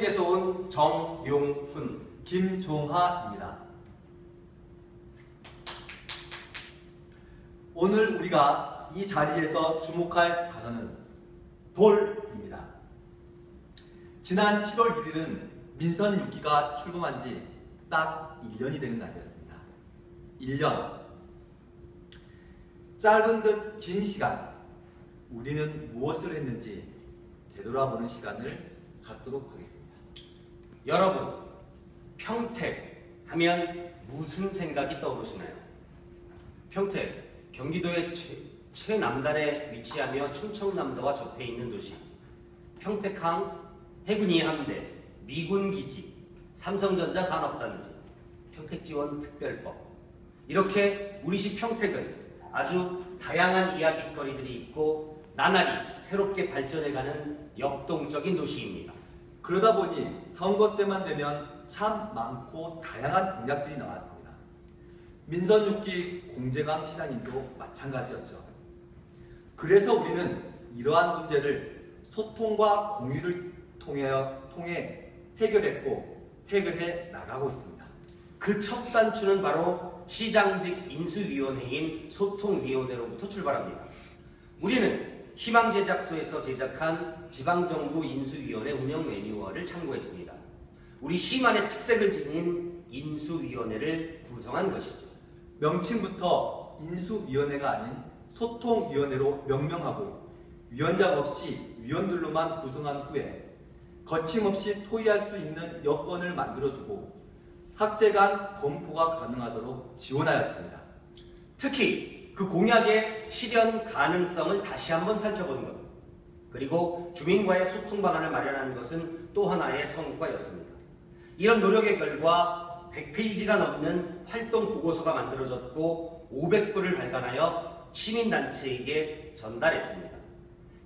평택에서 온 정용훈, 김종하입니다. 오늘 우리가 이 자리에서 주목할 단어는 돌입니다. 지난 7월 1일은 민선 6기가 출범한 지 딱 1년이 되는 날이었습니다. 1년. 짧은 듯 긴 시간, 우리는 무엇을 했는지 되돌아보는 시간을 갖도록 하겠습니다. 여러분, 평택 하면 무슨 생각이 떠오르시나요? 평택, 경기도의 최남단에 위치하며 충청남도와 접해 있는 도시. 평택항, 해군이 함대, 미군기지, 삼성전자 산업단지, 평택지원특별법. 이렇게 우리시 평택은 아주 다양한 이야깃거리들이 있고 나날이 새롭게 발전해가는 역동적인 도시입니다. 그러다 보니 선거 때만 되면 참 많고 다양한 공약들이 나왔습니다. 민선 6기 공재강 시장님도 마찬가지였죠. 그래서 우리는 이러한 문제를 소통과 공유를 통해 해결했고 해결해 나가고 있습니다. 그 첫 단추는 바로 시장직 인수위원회인 소통위원회로부터 출발합니다. 우리는 희망제작소에서 제작한 지방정부 인수위원회 운영 매뉴얼을 참고했습니다. 우리 시만의 특색을 지닌 인수위원회를 구성한 것이죠. 명칭부터 인수위원회가 아닌 소통위원회로 명명하고 위원장 없이 위원들로만 구성한 후에 거침없이 토의할 수 있는 여건을 만들어주고 학제 간 검토가 가능하도록 지원하였습니다. 특히 그 공약의 실현 가능성을 다시 한번 살펴보는 것, 그리고 주민과의 소통 방안을 마련하는 것은 또 하나의 성과였습니다. 이런 노력의 결과 100페이지가 넘는 활동 보고서가 만들어졌고 500부를 발간하여 시민단체에게 전달했습니다.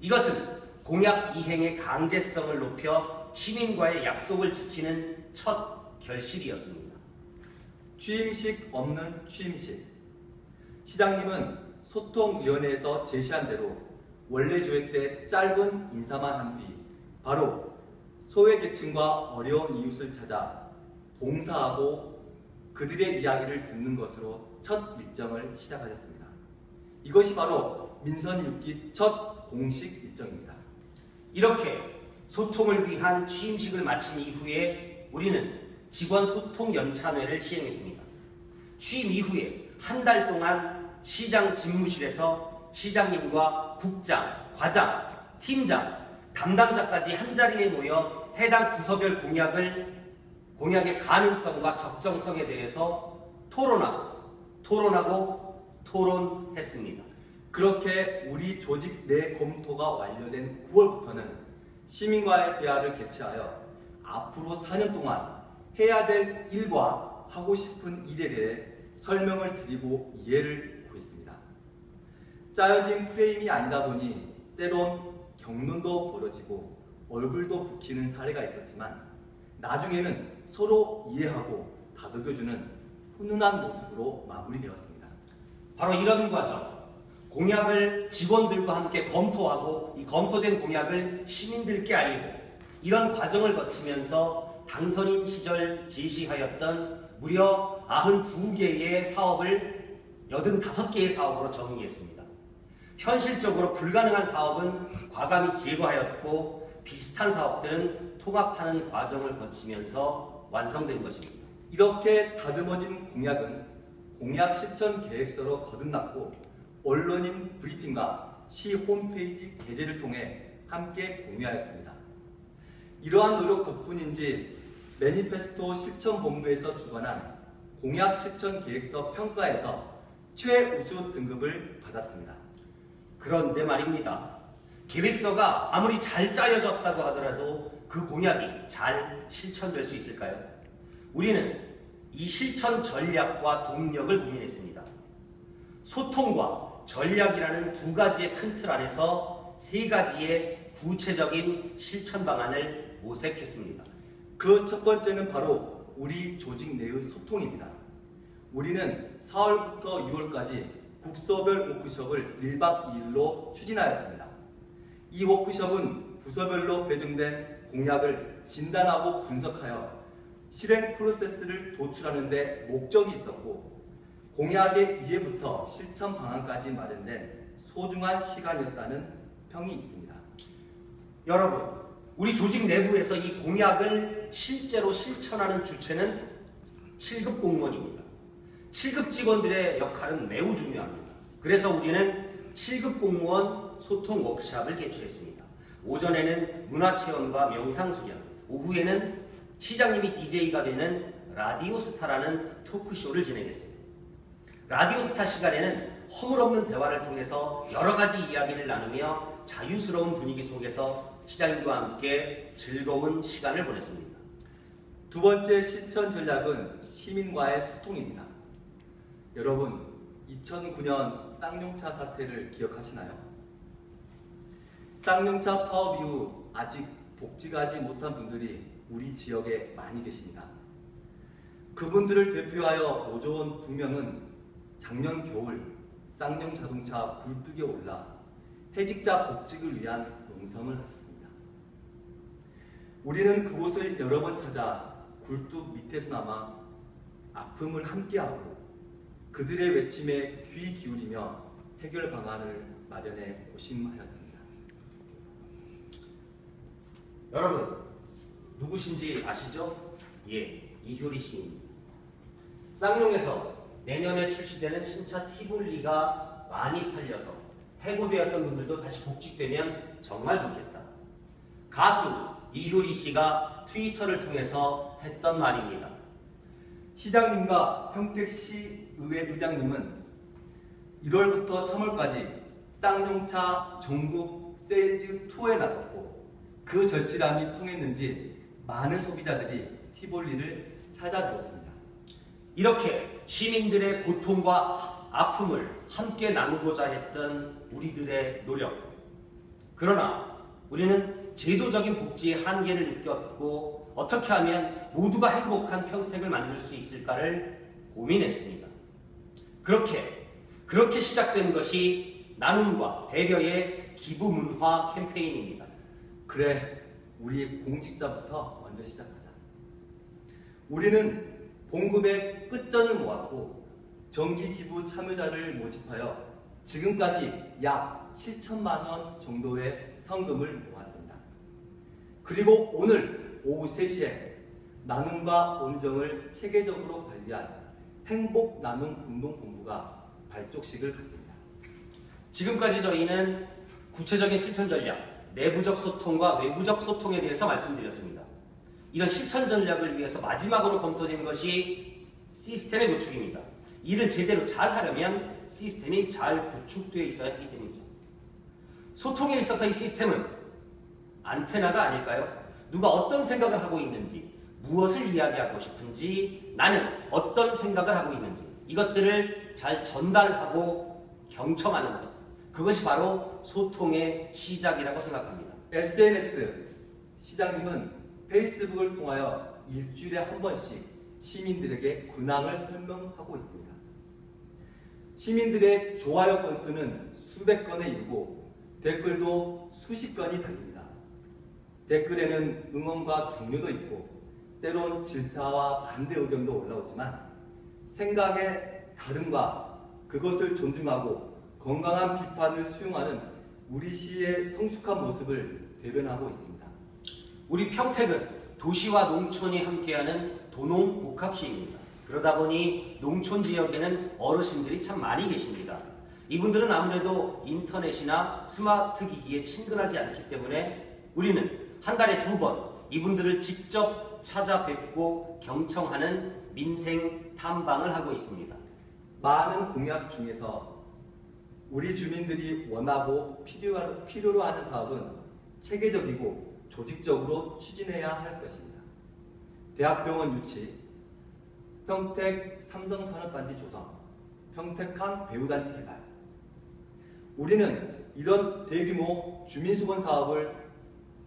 이것은 공약 이행의 강제성을 높여 시민과의 약속을 지키는 첫 결실이었습니다. 취임식 없는 취임식. 시장님은 소통위원회에서 제시한 대로 원래 조회 때 짧은 인사만 한 뒤 바로 소외계층과 어려운 이웃을 찾아 봉사하고 그들의 이야기를 듣는 것으로 첫 일정을 시작하셨습니다. 이것이 바로 민선 6기 첫 공식 일정입니다. 이렇게 소통을 위한 취임식을 마친 이후에 우리는 직원 소통 연찬회를 시행했습니다. 취임 이후에 한 달 동안 시장 집무실에서 시장님과 국장, 과장, 팀장, 담당자까지 한자리에 모여 해당 부서별 공약의 가능성과 적정성에 대해서 토론하고 토론했습니다. 그렇게 우리 조직 내 검토가 완료된 9월부터는 시민과의 대화를 개최하여 앞으로 4년 동안 해야 될 일과 하고 싶은 일에 대해 설명을 드리고 이해를 구했습니다. 짜여진 프레임이 아니다 보니 때론 경륜도 벌어지고 얼굴도 붉히는 사례가 있었지만 나중에는 서로 이해하고 다독여주는 훈훈한 모습으로 마무리되었습니다. 바로 이런 과정, 공약을 직원들과 함께 검토하고 이 검토된 공약을 시민들께 알리고 이런 과정을 거치면서 당선인 시절 제시하였던 무려 92개의 사업을 85개의 사업으로 정의했습니다. 현실적으로 불가능한 사업은 과감히 제거하였고 비슷한 사업들은 통합하는 과정을 거치면서 완성된 것입니다. 이렇게 다듬어진 공약은 공약 실천 계획서로 거듭났고 언론인 브리핑과 시 홈페이지 게재를 통해 함께 공유하였습니다. 이러한 노력 덕분인지 매니페스토 실천본부에서 주관한 공약 실천 계획서 평가에서 최우수 등급을 받았습니다. 그런데 말입니다. 계획서가 아무리 잘 짜여졌다고 하더라도 그 공약이 잘 실천될 수 있을까요? 우리는 이 실천 전략과 동력을 고민했습니다. 소통과 전략이라는 두 가지의 큰 틀 안에서 세 가지의 구체적인 실천 방안을 모색했습니다. 그 첫 번째는 바로 우리 조직 내의 소통입니다. 우리는 4월부터 6월까지 국서별 워크숍을 1박 2일로 추진하였습니다. 이 워크숍은 부서별로 배정된 공약을 진단하고 분석하여 실행 프로세스를 도출하는 데 목적이 있었고 공약의 이해부터 실천 방안까지 마련된 소중한 시간이었다는 평이 있습니다. 여러분, 우리 조직 내부에서 이 공약을 실제로 실천하는 주체는 7급 공무원입니다. 7급 직원들의 역할은 매우 중요합니다. 그래서 우리는 7급 공무원 소통 워크숍을 개최했습니다. 오전에는 문화체험과 명상수련, 오후에는 시장님이 DJ가 되는 라디오스타라는 토크쇼를 진행했습니다. 라디오스타 시간에는 허물없는 대화를 통해서 여러 가지 이야기를 나누며 자유스러운 분위기 속에서 시장님과 함께 즐거운 시간을 보냈습니다. 두 번째 실천 전략은 시민과의 소통입니다. 여러분, 2009년 쌍용차 사태를 기억하시나요? 쌍용차 파업 이후 아직 복직하지 못한 분들이 우리 지역에 많이 계십니다. 그분들을 대표하여 노조원 2명은 작년 겨울 쌍용자동차 굴뚝에 올라 해직자 복직을 위한 농성을 하셨습니다. 우리는 그곳을 여러 번 찾아 굴뚝 밑에서나마 아픔을 함께하고 그들의 외침에 귀 기울이며 해결 방안을 마련해 고심하였습니다. 여러분, 누구신지 아시죠? 예, 이효리 씨입니다. 쌍용에서 내년에 출시되는 신차 티볼리가 많이 팔려서 해고되었던 분들도 다시 복직되면 정말 좋겠다. 가수 이효리 씨가 트위터를 통해서 했던 말입니다. 시장님과 평택시의회 의장님은 1월부터 3월까지 쌍용차 전국 세일즈 투어에 나섰고 그 절실함이 통했는지 많은 소비자들이 티볼리를 찾아주었습니다. 이렇게 시민들의 고통과 아픔을 함께 나누고자 했던 우리들의 노력. 그러나 우리는 제도적인 복지의 한계를 느꼈고 어떻게 하면 모두가 행복한 평택을 만들 수 있을까를 고민했습니다. 그렇게 시작된 것이 나눔과 배려의 기부문화 캠페인입니다. 그래, 우리 공직자부터 먼저 시작하자. 우리는 봉급의 끝전을 모았고 정기기부 참여자를 모집하여 지금까지 약 7천만 원 정도의 성금을 모았습니다. 그리고 오늘 오후 3시에 나눔과 온정을 체계적으로 관리한 행복나눔운동본부가 발족식을 갖습니다. 지금까지 저희는 구체적인 실천 전략, 내부적 소통과 외부적 소통에 대해서 말씀드렸습니다. 이런 실천 전략을 위해서 마지막으로 검토된 것이 시스템의 구축입니다. 이를 제대로 잘 하려면 시스템이 잘 구축되어 있어야 하기 때문이죠. 소통에 있어서 이 시스템은 안테나가 아닐까요? 누가 어떤 생각을 하고 있는지, 무엇을 이야기하고 싶은지, 나는 어떤 생각을 하고 있는지 이것들을 잘 전달하고 경청하는 것, 그것이 바로 소통의 시작이라고 생각합니다. SNS, 시장님은 페이스북을 통하여 일주일에 한 번씩 시민들에게 근황을 설명하고 있습니다. 시민들의 좋아요 건수는 수백 건에 이르고 댓글도 수십 건이 달립니다. 댓글에는 응원과 격려도 있고 때론 질타와 반대 의견도 올라오지만 생각의 다름과 그것을 존중하고 건강한 비판을 수용하는 우리 시의 성숙한 모습을 대변하고 있습니다. 우리 평택은 도시와 농촌이 함께하는 도농복합시입니다. 그러다 보니 농촌 지역에는 어르신들이 참 많이 계십니다. 이분들은 아무래도 인터넷이나 스마트 기기에 친근하지 않기 때문에 우리는 한 달에 2번 이분들을 직접 찾아뵙고 경청하는 민생 탐방을 하고 있습니다. 많은 공약 중에서 우리 주민들이 원하고 필요로 하는 사업은 체계적이고 조직적으로 추진해야 할 것입니다. 대학병원 유치, 평택 삼성산업단지 조성, 평택항 배후단지 개발. 우리는 이런 대규모 주민수건 사업을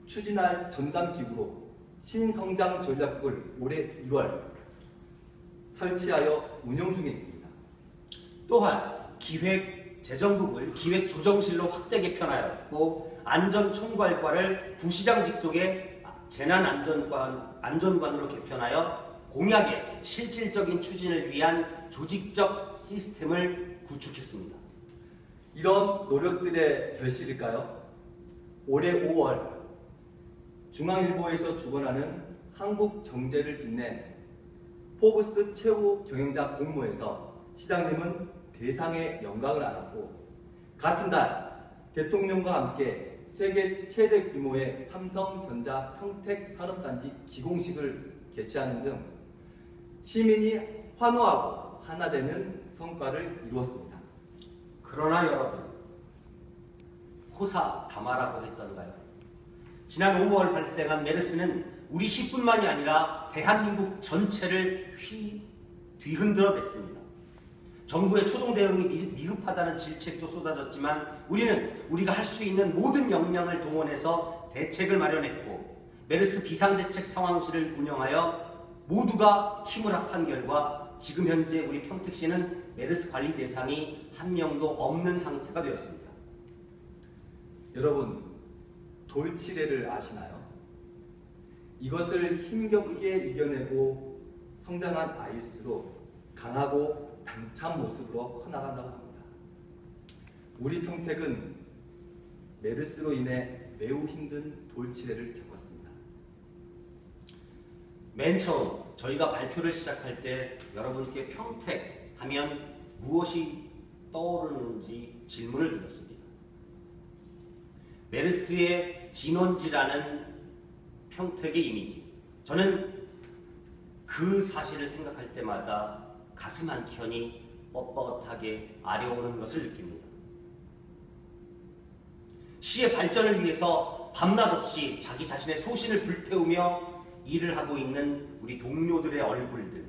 추진할 전담기구로 신성장 전략국을 올해 1월 설치하여 운영 중에 있습니다. 또한 기획재정국을 기획조정실로 확대 개편하였고 안전총괄과를 부시장 직속에 재난안전관으로 개편하여 공약의 실질적인 추진을 위한 조직적 시스템을 구축했습니다. 이런 노력들의 결실일까요? 올해 5월 중앙일보에서 주관하는 한국 경제를 빛낸 포브스 최고 경영자 공모에서 시장님은 대상의 영광을 안았고, 같은 달 대통령과 함께 세계 최대 규모의 삼성전자 평택 산업단지 기공식을 개최하는 등 시민이 환호하고 하나 되는 성과를 이루었습니다. 그러나 여러분, 호사다마라고 했던가요? 지난 5월 발생한 메르스는 우리 시뿐만이 아니라 대한민국 전체를 뒤흔들어 냈습니다. 정부의 초동 대응이 미흡하다는 질책도 쏟아졌지만 우리가 할 수 있는 모든 역량을 동원해서 대책을 마련했고, 메르스 비상대책 상황실을 운영하여 모두가 힘을 합한 결과 지금 현재 우리 평택시는 메르스 관리 대상이 한 명도 없는 상태가 되었습니다. 여러분, 돌치레를 아시나요? 이것을 힘겹게 이겨내고 성장한 아이일수록 강하고 당찬 모습으로 커나간다고 합니다. 우리 평택은 메르스로 인해 매우 힘든 돌치레를 겪었습니다. 맨 처음 저희가 발표를 시작할 때 여러분께 평택 하면 무엇이 떠오르는지 질문을 드렸습니다. 메르스의 진원지라는 평택의 이미지, 저는 그 사실을 생각할 때마다 가슴 한켠이 뻣뻣하게 아려오는 것을 느낍니다. 시의 발전을 위해서 밤낮 없이 자기 자신의 소신을 불태우며 일을 하고 있는 우리 동료들의 얼굴들,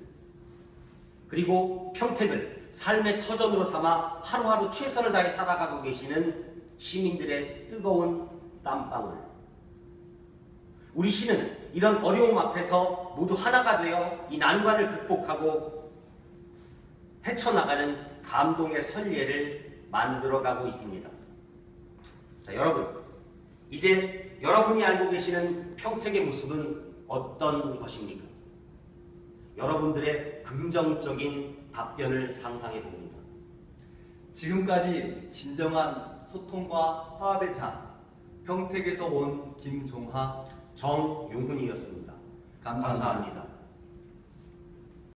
그리고 평택을 삶의 터전으로 삼아 하루하루 최선을 다해 살아가고 계시는 시민들의 뜨거운 땀방울. 우리 시는 이런 어려움 앞에서 모두 하나가 되어 이 난관을 극복하고 헤쳐나가는 감동의 선례를 만들어가고 있습니다. 자, 여러분, 이제 여러분이 알고 계시는 평택의 모습은 어떤 것입니까? 여러분들의 긍정적인 답변을 상상해 봅니다. 지금까지 진정한 소통과 화합의 장, 평택에서 온 김종하, 정용훈이었습니다. 감사합니다.